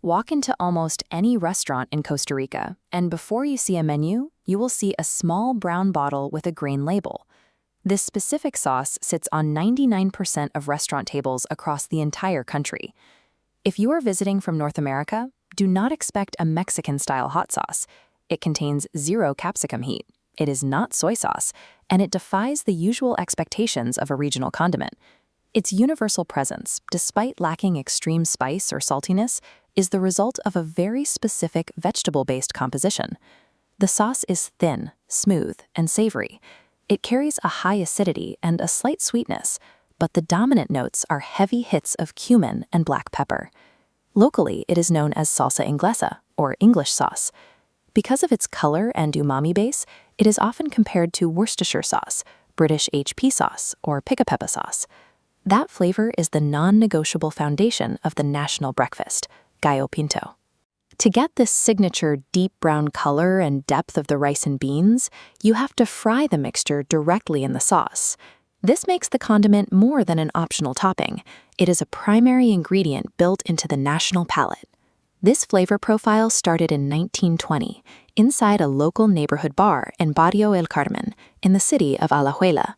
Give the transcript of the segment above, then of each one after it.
Walk into almost any restaurant in Costa Rica, and before you see a menu, you will see a small brown bottle with a green label. This specific sauce sits on 99% of restaurant tables across the entire country. If you are visiting from North America, do not expect a Mexican-style hot sauce. It contains 0 capsicum heat. It is not soy sauce, and it defies the usual expectations of a regional condiment. Its universal presence, despite lacking extreme spice or saltiness, is the result of a very specific vegetable-based composition. The sauce is thin, smooth, and savory. It carries a high acidity and a slight sweetness, but the dominant notes are heavy hits of cumin and black pepper. Locally, it is known as salsa inglesa, or English sauce. Because of its color and umami base, it is often compared to Worcestershire sauce, British HP sauce, or pica-peppa sauce. That flavor is the non-negotiable foundation of the national breakfast, Gallo Pinto. To get this signature deep brown color and depth of the rice and beans, you have to fry the mixture directly in the sauce. This makes the condiment more than an optional topping. It is a primary ingredient built into the national palate. This flavor profile started in 1920, inside a local neighborhood bar in Barrio El Carmen, in the city of Alajuela.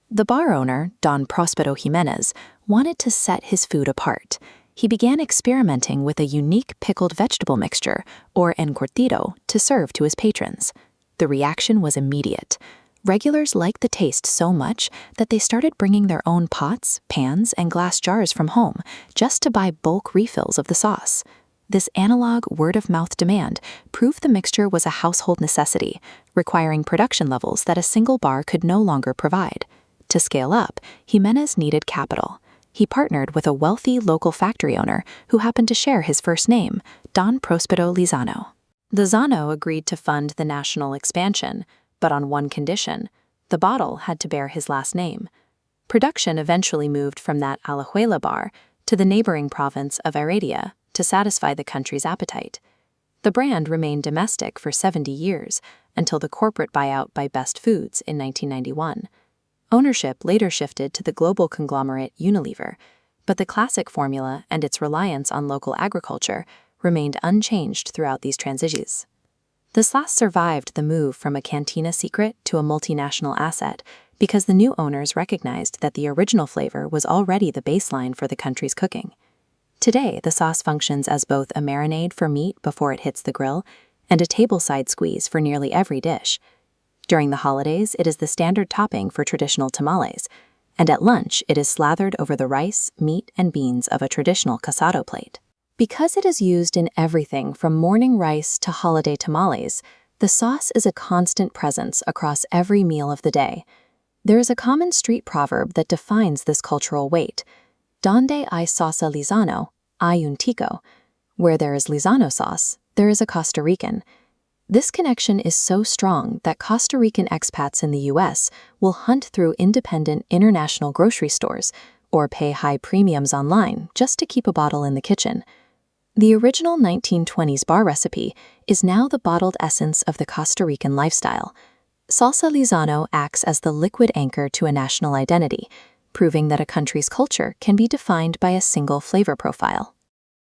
The bar owner, Don Prospero Jimenez, wanted to set his food apart. He began experimenting with a unique pickled vegetable mixture, or encurtido, to serve to his patrons. The reaction was immediate. Regulars liked the taste so much that they started bringing their own pots, pans, and glass jars from home just to buy bulk refills of the sauce. This analog word-of-mouth demand proved the mixture was a household necessity, requiring production levels that a single bar could no longer provide. To scale up, Jimenez needed capital. He partnered with a wealthy local factory owner who happened to share his first name, Don Prospero Lizano. Lizano agreed to fund the national expansion, but on one condition: the bottle had to bear his last name. Production eventually moved from that Alajuela bar to the neighboring province of Heredia to satisfy the country's appetite. The brand remained domestic for 70 years, until the corporate buyout by Best Foods in 1991. Ownership later shifted to the global conglomerate Unilever, but the classic formula and its reliance on local agriculture remained unchanged throughout these transitions. The sauce survived the move from a cantina secret to a multinational asset because the new owners recognized that the original flavor was already the baseline for the country's cooking. Today, the sauce functions as both a marinade for meat before it hits the grill and a tableside squeeze for nearly every dish. During the holidays, it is the standard topping for traditional tamales, and at lunch, it is slathered over the rice, meat, and beans of a traditional casado plate. Because it is used in everything from morning rice to holiday tamales, the sauce is a constant presence across every meal of the day. There is a common street proverb that defines this cultural weight: "Donde hay salsa Lizano, hay un tico." Where there is Lizano sauce, there is a Costa Rican. This connection is so strong that Costa Rican expats in the U.S. will hunt through independent international grocery stores or pay high premiums online just to keep a bottle in the kitchen. The original 1920s bar recipe is now the bottled essence of the Costa Rican lifestyle. Salsa Lizano acts as the liquid anchor to a national identity, proving that a country's culture can be defined by a single flavor profile.